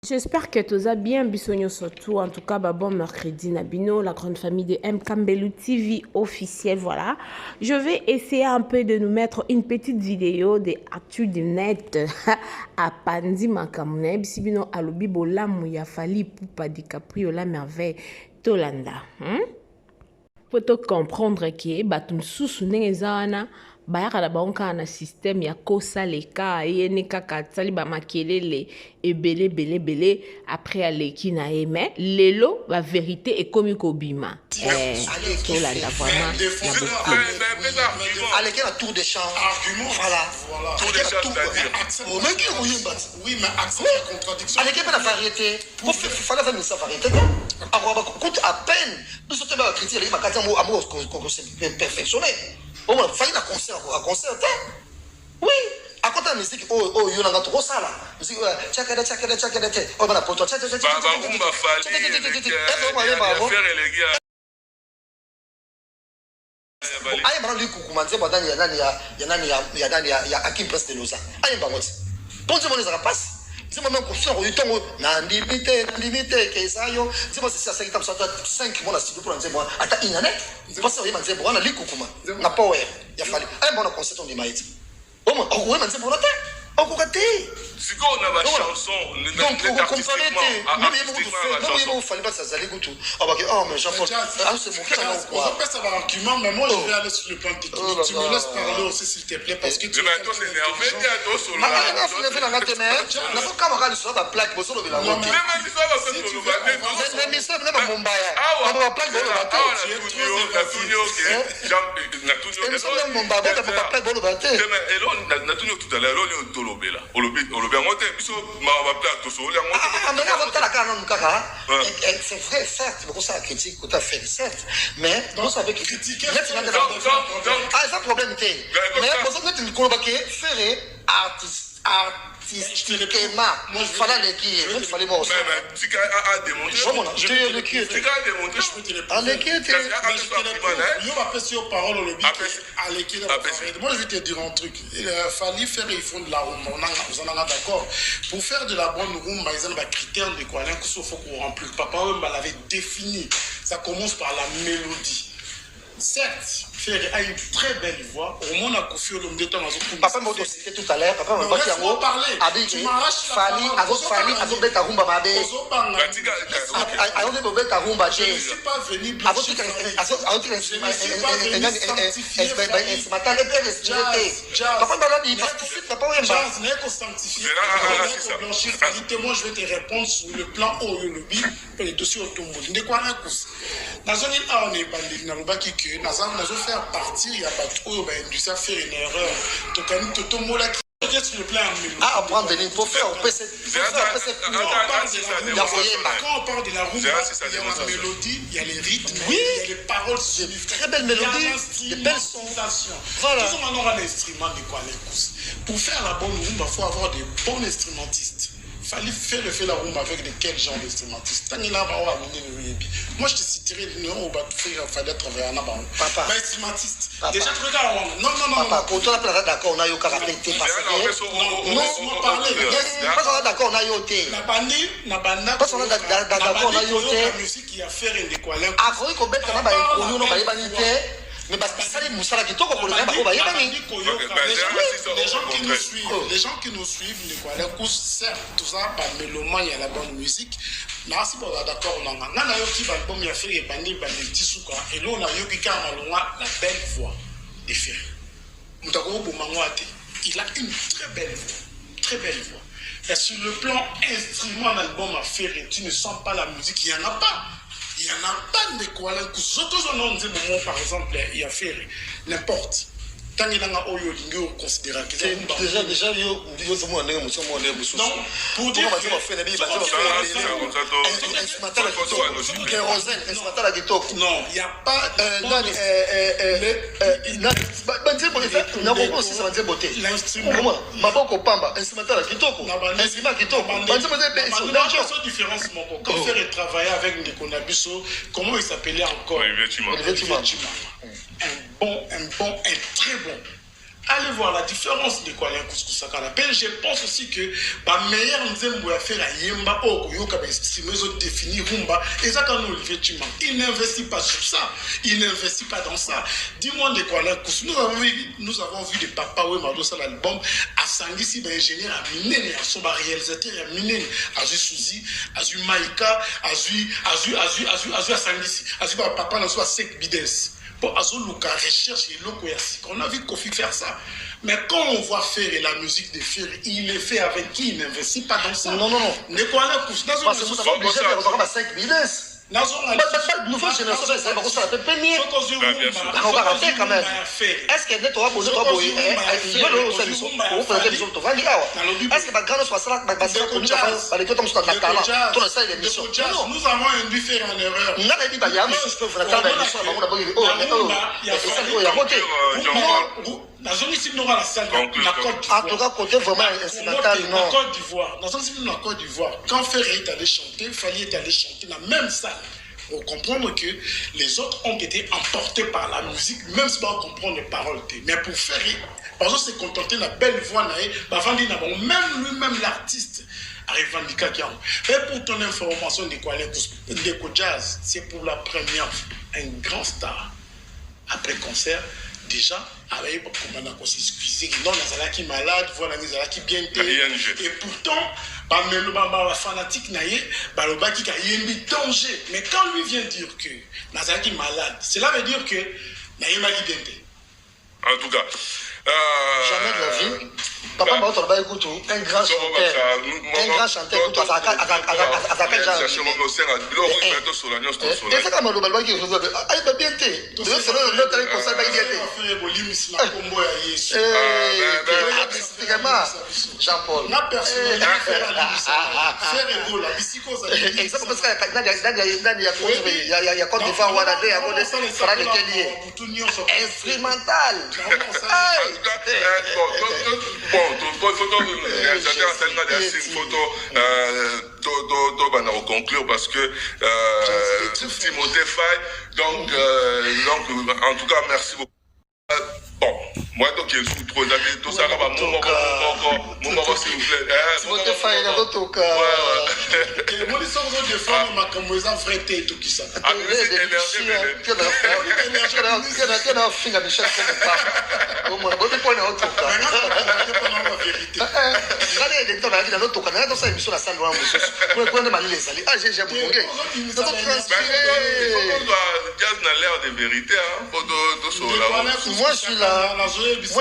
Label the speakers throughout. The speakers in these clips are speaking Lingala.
Speaker 1: J'espère que tu as bien bisogno surtout. En tout cas, bon mercredi Nabino, la grande famille de M. Kambelu TV officiel. Voilà. Je vais essayer un peu de nous mettre une petite vidéo de actu du net à Pandi Makamune. Bisibino alobi bola mouya fali poupa di caprio la merveille Tolanda. Faut comprendre que batum susu nengezana bayaka na bango na système ya kosaleka yene kaka tsali ba makelele ebele après aleki na ye mais lelo la vérité est comme kobima tolanda vraiment na beaucoup
Speaker 2: aleki na tour de champ voilà
Speaker 3: tour de champ c'est-à-dire
Speaker 2: oui mais accent de contradiction aleki pe na variété pour fallait faire ça variété avoir coûte à peine nous sommes pas critiquer les makati amour perfectionné on va faire un concert oui à côté de la musique oh yo nanga trop ça là musique chakada oh bana poto
Speaker 3: faire reléguer
Speaker 2: aye bana lui kukuma nze badani ya nani ya Akim Prince de Loza aye bangoti ponze mona za passe c'est moi même confiant au temps na limité que ça yo c'est moi c'est ça qui t'a 5 mois studio pour nze moi ata inane c'est pas ça yo manze bona lui kukuma na power ya fali aye bona concert on de maïti oh moi on manze bona ta on kokate
Speaker 3: si on a ma chanson
Speaker 2: donc vous comprenez mais vous fallait pas ça aller goûtou oh mais Jean-Paul c'est mon cas
Speaker 4: on peut savoir argument mais moi je vais aller sur le plan technique tu me laisses parler aussi s'il te plaît parce que tu
Speaker 3: mais toi c'est énervé toi sur
Speaker 2: la na faut kamera sur la plaque bosso de la moto mais monsieur na ba mombaya na ba plaque de la tête
Speaker 3: na tunyo tout à l'heure on tolobela
Speaker 2: c'est vrai, certes, mais ça critique, tout à fait, certes, mais vous savez que critiquer, c'est un problème. Mais pour ça que tu ne faire artistiquement, il fallait les qui, il fallait voir ça.
Speaker 3: Tu as démontré.
Speaker 2: Je te le qui.
Speaker 3: Tu as démontré.
Speaker 4: Je peux te le moi, je vais te dire un truc. Il fallait faire, ils font de la rumba. Vous en êtes d'accord. Pour faire de la bonne rumba, ils ont des critères de quoi. Il faut qu'on remplisse. Papa l'avait défini. Ça commence par la mélodie. Certes, Ferré a une très belle voix. Au moins, on a confié au de temps.
Speaker 2: Papa m'a cité tout à l'heure. Papa m'a dit
Speaker 4: tu m'arraches
Speaker 2: Fali, Azok Beta Rumba Mabe. Azok Beta Rumba.
Speaker 4: Je ne suis pas venu moi, je vais te répondre sur le plan Oyolobi et le dossier automobile. De quoi dans une on est bandit, dans le bas qui que nous faire partir, il y a pas trop, l'industrie faire une erreur. Donc, tout le monde sur le plan
Speaker 2: ah, on prend des lignes pour faire, on peut se
Speaker 4: quand on parle de la rumba, il y a la mélodie, il y a les rythmes, il y a les paroles,
Speaker 2: très belles mélodies, des belles sensations.
Speaker 4: Voilà. Toujours on aura l'instrument de quoi les cousses. Pour faire la bonne rumba, il faut avoir des bons instrumentistes. Il fallait faire la rumba avec de quel genre d'instrumentistes. Moi, je te citerai le nom où il fallait travailler en avant.
Speaker 2: Papa.
Speaker 4: Instrumentiste. Déjà, tu regardes. Non.
Speaker 2: Papa, pour toi, la d'accord, on a eu caractère parce que.
Speaker 4: Non, on parlait.
Speaker 2: Pas d'accord, on a eu ôté.
Speaker 4: La bandi,
Speaker 2: parce qu'on a d'accord, on a eu ôté.
Speaker 4: La musique qui a fait une décolle.
Speaker 2: Ah, quand on bête, on a connu, on a vanité. Mais parce que ça, les moussala qui tombent pour le même,
Speaker 4: les gens qui nous suivent, les coups, certes, tout ça, par mélomane, il y a la bonne musique. Mais si on est d'accord, on a eu qui album, il y a fait les bandits, et là, on a eu qui a la belle voix des Ferré. Il a une très belle voix. Très belle voix. Et sur le plan instrument d'album à Ferré, tu ne sens pas la musique, il n'y en a pas. Il n'y en a pas de quoi. Par exemple, il y a Ferré. N'importe. Tant qu'il y a un considéré
Speaker 2: déjà, non, pour dire
Speaker 4: non, il n'y a pas quand faire travailler avec des Konabiso, comment il s'appelait encore?
Speaker 3: Un
Speaker 4: très bon. allez voir la différence de quoi couscous canapé. Je pense aussi que la meilleure nzembo à faire à Yemba, si nous définir Rumba, et ça quand Olivier Timan, il n'investit pas sur ça, il n'investit pas dans ça. Dis-moi de quoi couscous. Nous avons vu des papas où Mado ça l'album à Sangisi, ingénieur à Minen, à son réalisateur à Minen, à Souzi, à Maïka, à Sangisi, à papa n'a soit sec bides. Pour Azoluka recherche et l'okoyasi. On a vu Kofi faire ça. Mais quand on voit faire la musique de faire, il le fait avec qui? Il n'investit pas dans ça.
Speaker 2: Non.
Speaker 4: Ne quoi là, parce
Speaker 2: que vous avez obligé de faire 5 minutes. Nouvelle génération, ça va ça peut pénir. On va rater quand même. Est-ce que net aura posé trois boys? Est-ce que ma grande soit ça, ma grande nous
Speaker 4: avons induit faire en erreur.
Speaker 2: On a dit, bah, il y a un monsieur, je peux vous attendre,
Speaker 4: la zone ici n'aura la salle
Speaker 2: la Côte d'Ivoire. En tout cas, côté vraiment instrumental, non.
Speaker 4: La Côte d'Ivoire. Dans la Côte d'Ivoire, quand Ferré est allé chanter, il fallait aller chanter la même salle. Pour comprendre que les autres ont été emportés par la musique, même si on comprend les paroles. Mais pour Ferré, par exemple, c'est contenter la belle voix, même lui-même l'artiste. Et pour ton information de quoi l'éco jazz, c'est pour la première un grand star. Après concert, déjà, avec comme on a excusé, non, on qui malade, voilà, on qui bien et pourtant, les fanatiques qui a danger. Mais quand lui vient dire que Nazaki malade, cela veut dire que Naïma qui
Speaker 3: en tout cas.
Speaker 2: Jamais de la vie. Papa m'a dit un grand chanteur, écoute, Jean-Paul.
Speaker 3: Pour conclure parce que Timothée Faye, donc en tout cas merci beaucoup. Bon, moi donc il est trop d'amis, tout ça là, mon s'il vous plaît.
Speaker 2: Timothée Faye dans votre cas.
Speaker 4: Et moi ils sont de femmes ma comme ils ont vrai tout qui ça.
Speaker 3: Ah mais c'est énergie.
Speaker 2: Que na finga Michel comme pas. Au moins bon point na autre cas. Regardez les temps là notre cas, dans ça émission la salle loin monsieur. Pour prendre mal les aller. Ah j'ai bouqué. Ça va transpirer.
Speaker 3: On doit jazz dans l'air de vérité hein, pour de
Speaker 2: moi je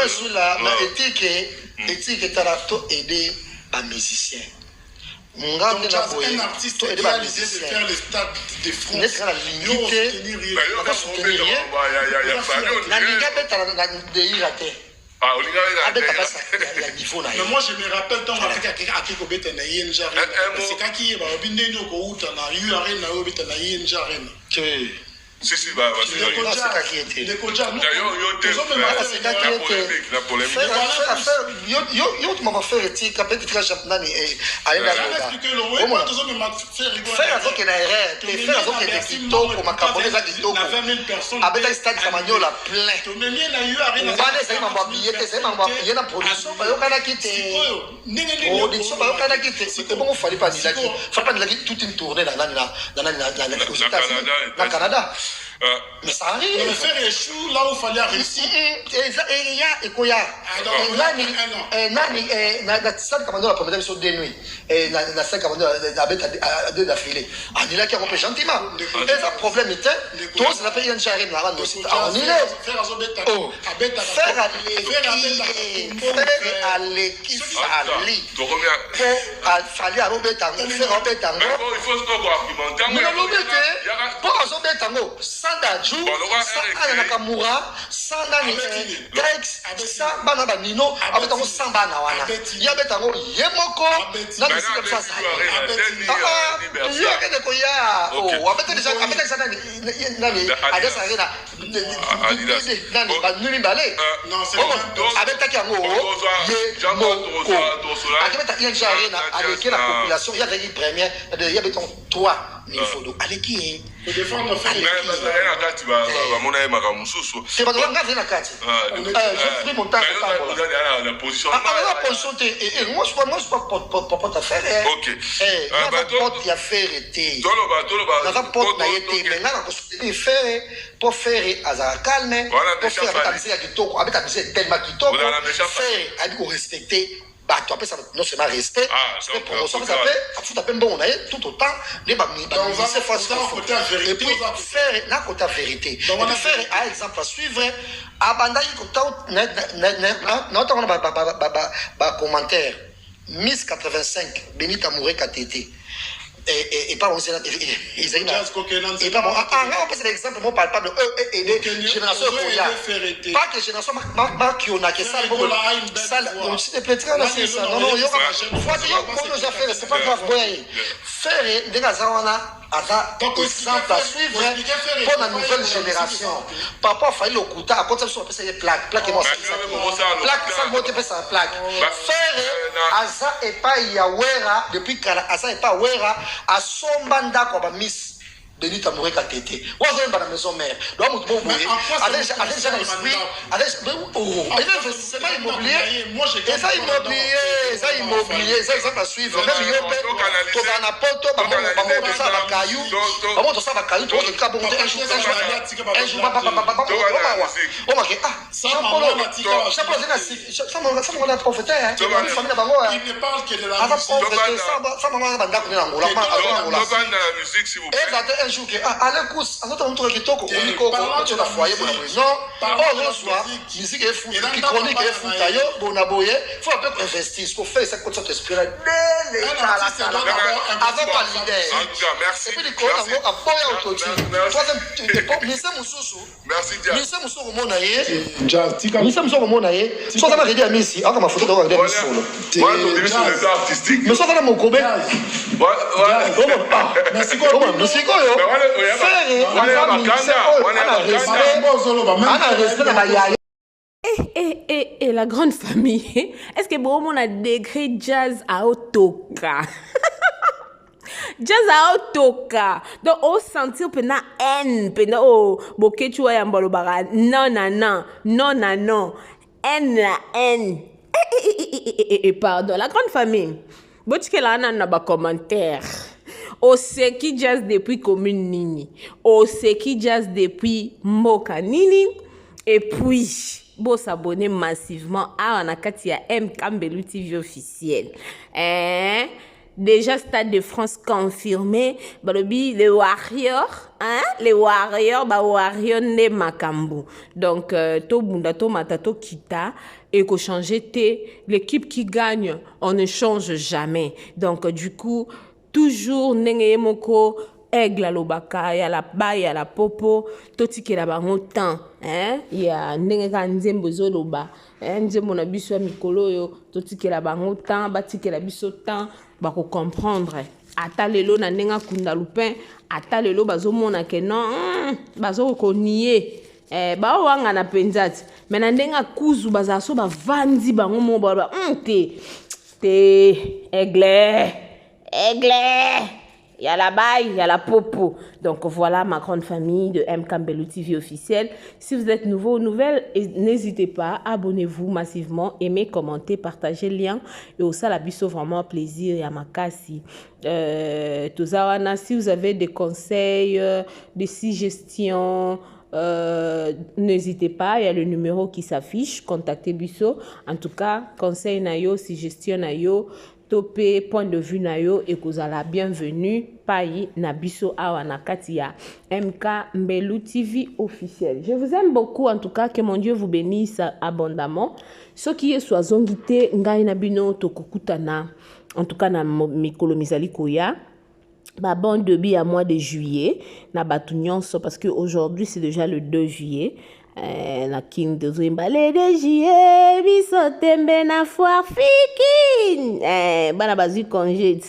Speaker 2: suis là, ma éthique est tarato aider un musicien.
Speaker 4: Un artiste qui a l'idée de faire les stades de France.
Speaker 2: N'est-ce la limité? Il y a niveau là.
Speaker 4: Mais moi je me rappelle tant à Kikobeta na Yenja Arena. C'est quand qui va bineno ko uta na Yu Arena ou beta na Yenja Arena.
Speaker 3: Si, bah,
Speaker 2: c'est ça qui était.
Speaker 3: D'ailleurs, la polémique.
Speaker 2: Tu m'as fait éthique, après tu as championnat et aller là. Faire avec une erreur, faire avec des TikTok pour ma carbonée à TikTok. Avec un stade Camagnola plein. On va laisser ma billet, c'est ma billet la production, bah on a quitté. Production, bah on a quitté. C'était bon, il fallait pas dire là, faut pas dire toute une tournée dans le Canada. Mais ça arrive.
Speaker 4: Mais faire échouer là où il fallait réussir.
Speaker 2: Et il y a Ekoya. Na salle Camagnola pour madame sur deux nuits. Et la salle Camagnola à deux d'affilée. On est là qui a rompé gentiment. Et ça problème était, tous ça fait une charine là on y est. Faire à l'équipe Sali. Pour Sali à Robert Tango, faire Robert Tango.
Speaker 3: Il faut se argumenter.
Speaker 2: Mais Robert pour Robert Tango, Sandaju, Sanda Nakamura, Sanda Tex, Samba Nino, avec un Samba Nawana. Il y a Betango, Yemoko, dans le système ça. Il y a des Koya. Oh, avec des gens, avec des gens, Nuni balé.
Speaker 4: Non, c'est
Speaker 2: avec ta kiango. Avec ta arena avec la population, il y a des premières, il y a béton 3 niveaux. Avec qui
Speaker 4: faut défendre faire
Speaker 3: mais rien à tu vas mon aïe makamususu.
Speaker 2: C'est pas grave, na kati. Je pris mon temps
Speaker 3: la position.
Speaker 2: La position et moi je pas porte affaire.
Speaker 3: OK.
Speaker 2: Porte y a faire été. La porte n'a été mais là on se faire pour faire à calme, pour faire avec la musique kitoko, avec la musique tellement kitoko. Faire avec respecter. Bah, tu appelles ça non seulement respect, c'est promotion, ça fait, tout à fait bon, on a tout autant, les c'est force. Et puis, faire la côté vérité. Et puis, faire, par exemple, à suivre, abandonner notre commentaire, Miss 85, Benita Mouré KTT. Et pas bon, et pas bon. C'est l'exemple mon palpable. Et génération pas que génération qui on a que ça on s'est plaît très là c'est ça. Non, il y a faire c'est pas grave boy. Faire des gazana exemple à suivre pour la nouvelle génération. Papa fallait le couteau à côté de son PC plaque et moi plaque ça monte ça plaque. Faire asa et pas yawera depuis asa et pas wera à sombanda kwa miss Benita Mouré KTT. Moi je vais dans la maison mère. Donc mon bon avec l'esprit avec c'est pas immobilier. Moi je gagne ça immobilier, ça exemple à suivre. Même yo to na poto ba to ça ba caillou. Ba to ça ba caillou to ka bon un jour oh ma ah ça mon prophète hein. Il
Speaker 4: ne parle que de la musique.
Speaker 2: Ça maman banda ko na ngola
Speaker 3: la musique s'il vous plaît.
Speaker 2: Un jour que allez cous à notre montre qui toko unico tu la foyer pour la maison oh soir musique est fou qui chronique est fou tayo bonaboye faut un peu investir pour faire ça comme ça esprit avant pas l'idée
Speaker 3: merci
Speaker 2: et puis les cours à boya autotune troisième mise mususu mise mususu mona ye mise mususu mona ye so ça m'a dit à Messi aka ma photo de regarder solo
Speaker 3: moi je dis c'est artistique
Speaker 2: mais ça va mon kobe merci quoi
Speaker 1: Et la grande famille, est-ce que bon on a décrit jazz à Otoka? Jazz à Otoka. Donc au sentir pena haine, pena oh boketu ya mbalobara non haine la haine. Pardon, la grande famille. Botike la na ba commentaire. Au Seki Jazz depuis Commune Nini. Au Seki Jazz depuis Moka Nini. Et puis, bon s'abonner massivement à Anakatia M Kambelu TV officiel. Déjà, Stade de France confirmé. Balobi, les Warriors. Les Warriors, Warriors ne Makambu. Donc, to bunda to matato kita. Et qu'on change l'équipe qui gagne, on ne change jamais. Donc, du coup, toujours nenge moko aigle à l'obaka ya la baille à la popo toti ke la bango temps ya nenge ka nzembo zo loba nzembo na biso ya mikolo yo toti ke la bango temps bati ke la biso temps ba ko comprendre ata lelo na nenga kunda lupin ata lelo bazo mona ke non bazo ko nier ba wanga na penzati mais na ndenga kuzu bazaso ba vandi bango mo ba te aigle, il y a la baille, il y a la popo. Donc voilà ma grande famille de M Kambelu TV officiel. Si vous êtes nouveau ou nouvelle, n'hésitez pas, abonnez-vous massivement, aimez, commentez, partagez le lien. Et au ça, la biso vraiment plaisir et à ma cassi. Tozawana, si vous avez des conseils, des suggestions, n'hésitez pas, il y a le numéro qui s'affiche, contactez Bisso. En tout cas, conseil nayo, suggestion nayo, topé, point de vue nayo, et que vous la bienvenue, payi na Bisso awa na katia MK Mbelu TV officiel. Je vous aime beaucoup, en tout cas, que mon Dieu vous bénisse abondamment. Ce qui est soit zongité, ngai na bino tokukutana, en tout cas na mikolo mizali koya. Bon début à mois de juillet, na batunion parce que aujourd'hui c'est déjà le 2 juillet. La king de Zouimbale de juillet, bisotembe na foire fikin. Bana bazi congé.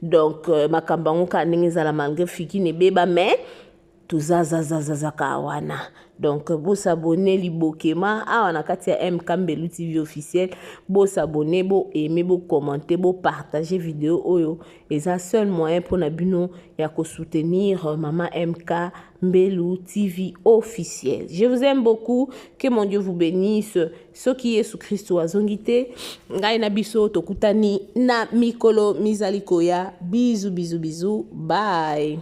Speaker 1: Donc ma kambango ka ningeza la malgré fikin et beba mais tozazazazaka wana. Donc bo s'abonner libokema awana kati ya MK Mbelu TV officiel, bo s'abonner, bo aimer, bo commenter, bo partager vidéo oyo. Et ça seul moyen pour na bino ya ko soutenir maman MK Mbelu TV officiel. Je vous aime beaucoup, que mon Dieu vous bénisse. Ce qui est sous Christ azongite, ngai na biso tokutani na mikolo mizalikoya. Bisous bisous bisous, bye.